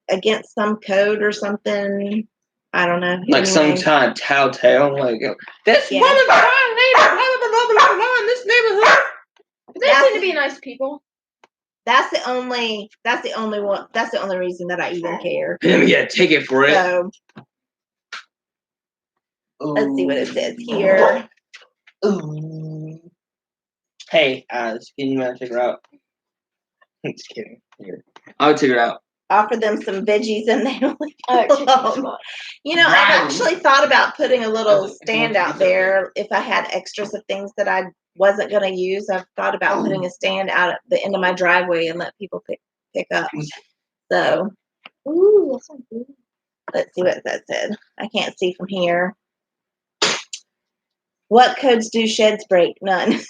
against some code or something. I don't know. Like some kind of telltale, like this woman's crime lady, blah blah blah blah blah in this neighborhood. But they seem to be nice people. That's the only one. That's the only reason that I even care. Yeah, take it for it. So, let's see what it says here. Ooh. Hey, Alice, can you take her out? I'm just kidding. Here. I'll take her out. Offer them some veggies and they will leave alone. I've actually thought about putting a little stand out there if I had extras of things that I wasn't going to use. I've thought about putting a stand out at the end of my driveway and let people pick up. So, ooh, that's so good. Let's see what that said. I can't see from here. What codes do sheds break? None.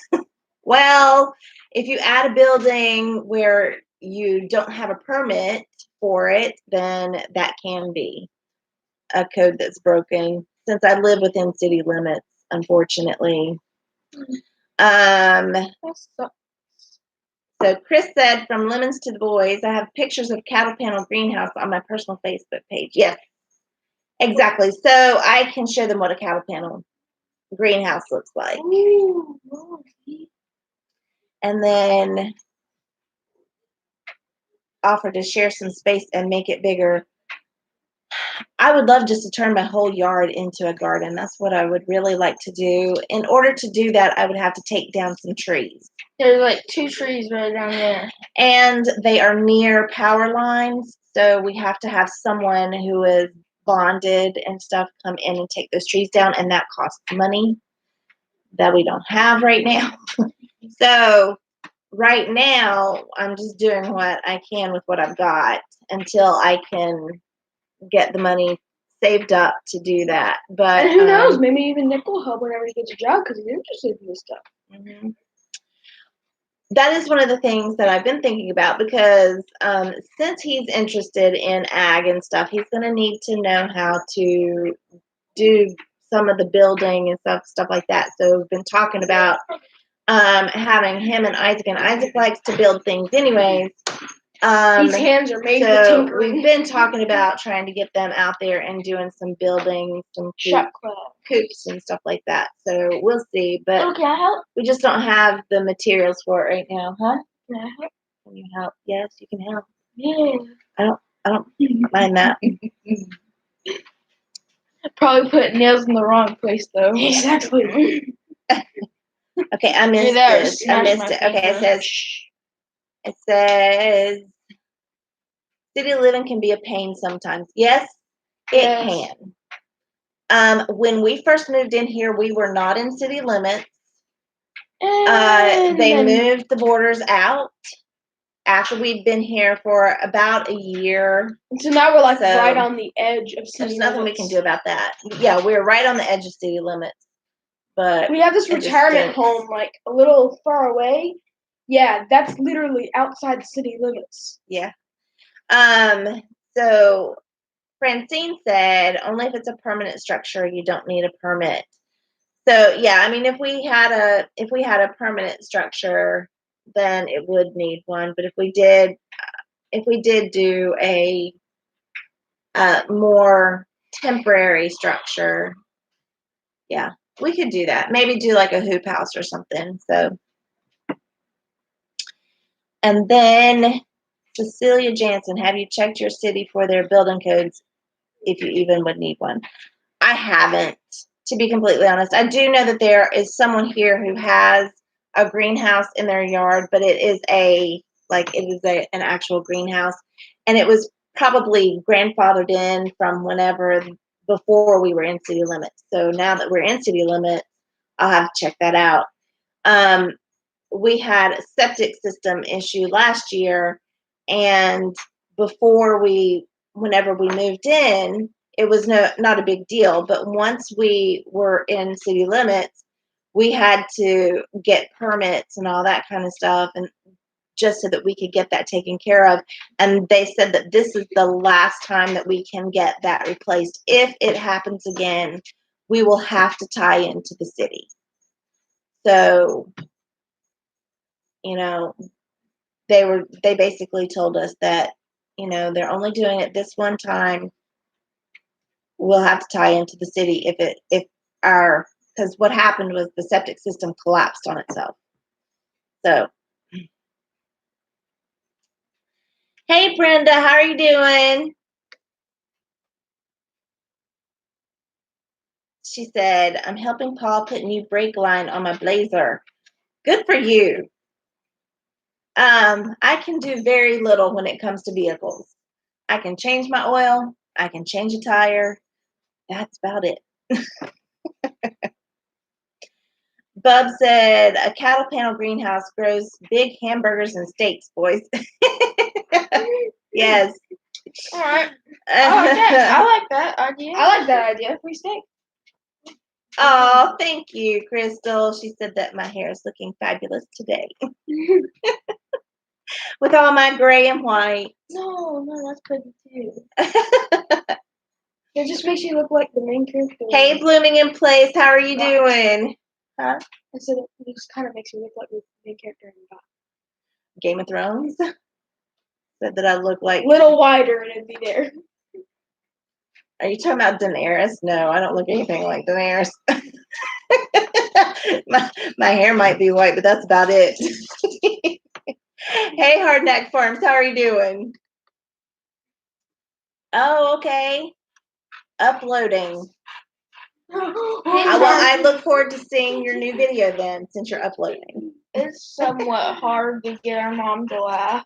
Well, if you add a building where you don't have a permit for it, then that can be a code that's broken. Since I live within city limits, unfortunately. So Chris said, from lemons to the boys, I have pictures of cattle panel greenhouse on my personal Facebook page. Yes, exactly. So I can show them what a cattle panel greenhouse looks like. Ooh. And then offer to share some space and make it bigger. I would love just to turn my whole yard into a garden. That's what I would really like to do. In order to do that, I would have to take down some trees. There's like 2 trees right down there. And they are near power lines. So we have to have someone who is bonded and stuff come in and take those trees down. And that costs money that we don't have right now. So right now, I'm just doing what I can with what I've got until I can get the money saved up to do that. But and who knows? Maybe even Nick will help whenever he gets a job because he's interested in this stuff. Mm-hmm. That is one of the things that I've been thinking about because since he's interested in ag and stuff, he's going to need to know how to do some of the building and stuff like that. So we've been talking about having him and Isaac likes to build things anyways. These hands are made for So tinkering. we've been talking about trying to get them out there and doing some building, some coops and stuff like that. So we'll see. But can I help? We just don't have the materials for it right now, huh? Can I help? Can you help? Yes, you can help. Yeah. I don't mind that. Probably put nails in the wrong place though. Exactly. Okay, I missed this. I missed it. Okay, it says city living can be a pain sometimes. Yes, it can. When we first moved in here, we were not in city limits. They moved the borders out after we'd been here for about a year. So now we're like right on the edge of city limits. There's nothing we can do about that. Yeah, we're right on the edge of city limits. But we have this retirement home like a little far away. Yeah, that's literally outside the city limits. Yeah. So Francine said only if it's a permanent structure you don't need a permit. So yeah, I mean if we had a permanent structure, then it would need one. But if we did do a more temporary structure, yeah, we could do that. Maybe do like a hoop house or something. So, and then Cecilia Jansen, have you checked your city for their building codes if you even would need one? I haven't, to be completely honest. I do know that there is someone here who has a greenhouse in their yard, but it is an actual greenhouse, and it was probably grandfathered in from whenever before we were in city limits. So now that we're in city limits, I'll have to check that out. We had a septic system issue last year, and whenever we moved in, it was not a big deal. But once we were in city limits, we had to get permits and all that kind of stuff, and just so that we could get that taken care of. And they said that this is the last time that we can get that replaced. If it happens again, we will have to tie into the city. So, they basically told us that, they're only doing it this one time. We'll have to tie into the city because what happened was the septic system collapsed on itself. So, hey Brenda, how are you doing? She said, I'm helping Paul put new brake line on my Blazer. Good for you. I can do very little when it comes to vehicles. I can change my oil. I can change a tire. That's about it. Bub said, a cattle panel greenhouse grows big hamburgers and steaks, boys. Yes. All right. I like that idea. I like that idea. Free steak. Oh, thank you, Crystal. She said that my hair is looking fabulous today. With all my gray and white. No, that's pretty too. It just makes you look like the main character. Hey, Blooming in Place, how are you doing? Huh? I said it just kind of makes you look like the main character in Game of Thrones. Said that I look like a little wider and it'd be there. Are you talking about Daenerys? No, I don't look anything like Daenerys. my hair might be white, but that's about it. Hey, Hardneck Farms, how are you doing? Oh, okay. Uploading. Well, I look forward to seeing your new video then, since you're uploading. It's somewhat hard to get our mom to laugh.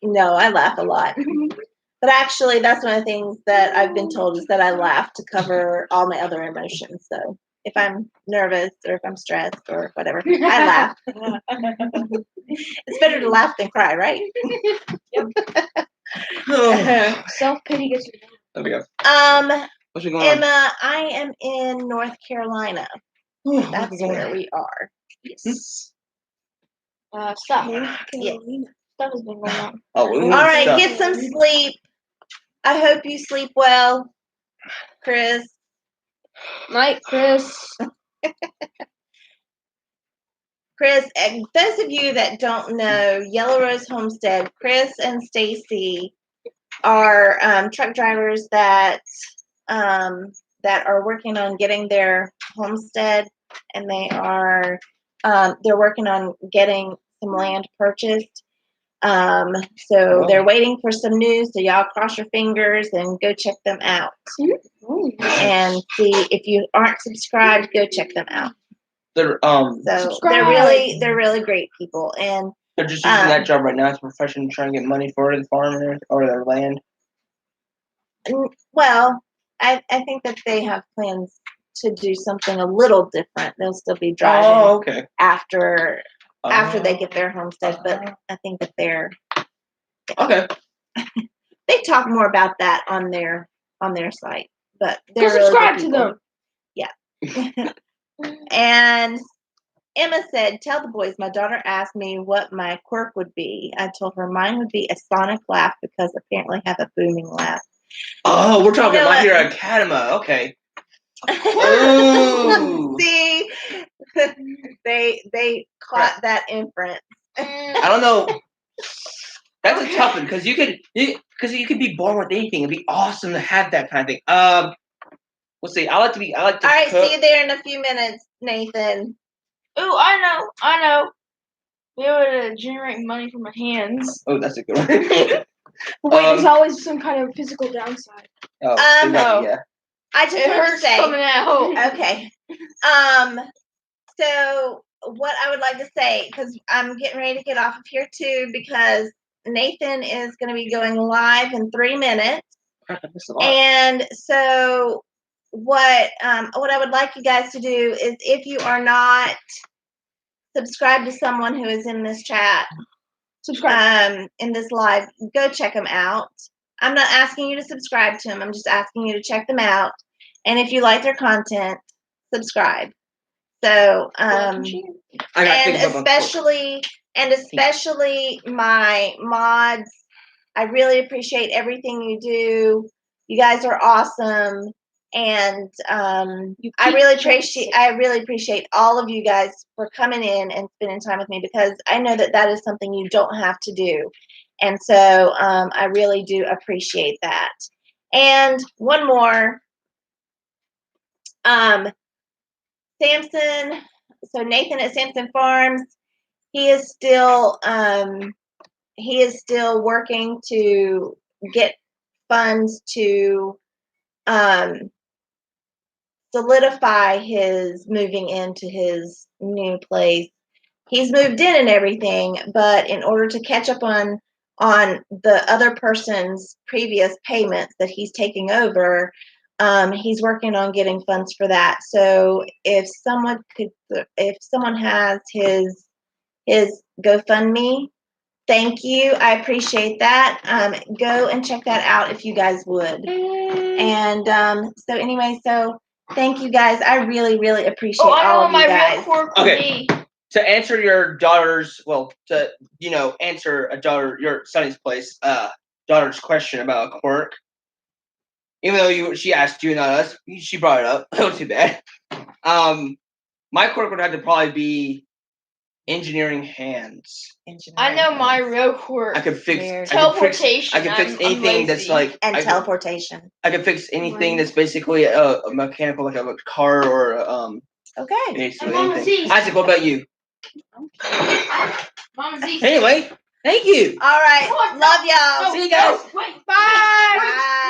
No, I laugh a lot. But actually, that's one of the things that I've been told is that I laugh to cover all my other emotions. So if I'm nervous or if I'm stressed or whatever, I laugh. It's better to laugh than cry, right? Yep. Self-pity gets you. There we go. What's going Emma, on? I am in North Carolina. That's where we are. Yes. Stuff. Yes. Stuff has been going on. Oh, all right, get some sleep. I hope you sleep well, Chris. Night, Chris. Chris, those of you that don't know Yellow Rose Homestead, Chris and Stacy are truck drivers that are working on getting their homestead, and they're working on getting some land purchased. So they're waiting for some news. So y'all cross your fingers and go check them out. And see if you aren't subscribed, go check them out. They're they're really great people, and they're just using that job right now as a profession, trying to get money for the farm or their land. Well, I think that they have plans to do something a little different. They'll still be driving after they get their homestead, but I think that they're okay. They talk more about that on their site, but they're go subscribe to them. Yeah. And Emma said, "Tell the boys my daughter asked me what my quirk would be. I told her mine would be a sonic laugh because apparently I have a booming laugh." Oh, we're talking about your Academy. Okay. Ooh. See, they caught that inference. I don't know. That's a tough one because you could be born with anything. It'd be awesome to have that kind of thing. We'll see. I like to. All right, cook. See you there in a few minutes, Nathan. Ooh, I know. Be able to generate money from my hands. Oh, that's a good one. But wait, there's always some kind of physical downside. Oh, yeah. I just want to say coming out. Okay. So what I would like to say, because I'm getting ready to get off of here too, because Nathan is going to be going live in 3 minutes. And so what I would like you guys to do is, if you are not subscribed to someone who is in this chat, in this live, go check them out. I'm not asking you to subscribe to them. I'm just asking you to check them out. And if you like their content, subscribe. So, and especially my mods, I really appreciate everything you do. You guys are awesome. And I really appreciate all of you guys for coming in and spending time with me, because I know that is something you don't have to do. And so I really do appreciate that. And one more, Samson. So Nathan at Samson Farms, he is still working to get funds to solidify his moving into his new place. He's moved in and everything, but in order to catch up on the other person's previous payments that he's taking over, he's working on getting funds for that. So if someone has his GoFundMe, thank you. I appreciate that. Go and check that out if you guys would. And so anyway, so Thank you guys. I really, really appreciate all of you guys. Real quirk okay. To answer your daughter's, answer your Sunny's daughter's question about a quirk. Even though she asked you, not us, she brought it up. That was too bad. My quirk would have to probably be engineering hands. I know my real quirk. I could fix teleportation. I can fix anything that's like teleportation. I can fix anything that's basically a mechanical, like a car or okay. Basically anything. Isaac, what about you? Mama Z. Anyway, thank you. All right. Love y'all. See you guys. Bye. Bye.